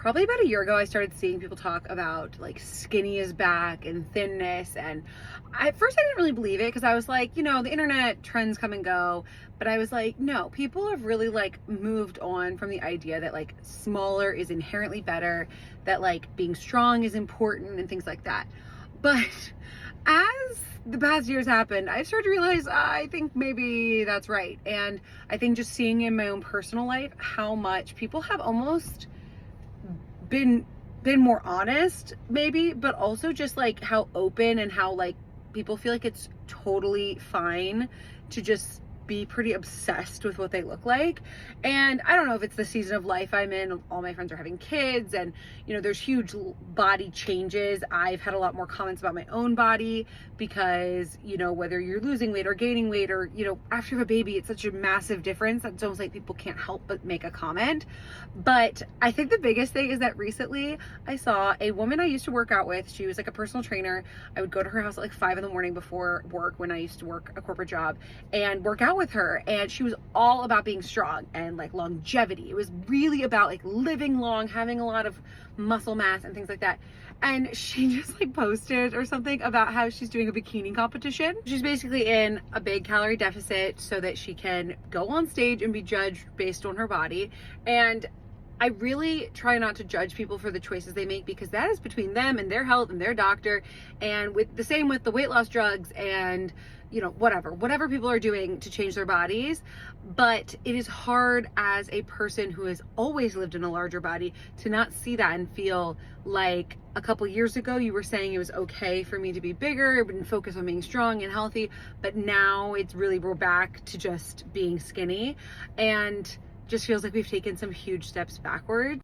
probably about a year ago, I started seeing people talk about like skinny is back and thinness. And at first I didn't really believe it because I was like, the internet trends come and go. But I was like, no, people have really like moved on from the idea that like smaller is inherently better, that like being strong is important and things like that. But as the past years happened, I've started to realize I think maybe that's right. And I think just seeing in my own personal life how much people have almost been more honest maybe, but also just like how open and how like people feel like it's totally fine to just be pretty obsessed with what they look like. And I don't know if it's the season of life I'm in. All my friends are having kids and there's huge body changes. I've had a lot more comments about my own body because whether you're losing weight or gaining weight or after you have a baby, it's such a massive difference that it's almost like people can't help but make a comment. But I think the biggest thing is that recently I saw a woman I used to work out with. She was like a personal trainer. I would go to her house at like 5 a.m. before work when I used to work a corporate job and work out with her, and she was all about being strong and like longevity. It was really about like living long, having a lot of muscle mass and things like that. And she just like posted or something about how she's doing a bikini competition. She's basically in a big calorie deficit so that she can go on stage and be judged based on her body. And I really try not to judge people for the choices they make because that is between them and their health and their doctor. And with the same with the weight loss drugs and whatever people are doing to change their bodies. But it is hard as a person who has always lived in a larger body to not see that and feel like a couple years ago you were saying it was okay for me to be bigger and focus on being strong and healthy, but now it's really we're back to just being skinny, and just feels like we've taken some huge steps backward.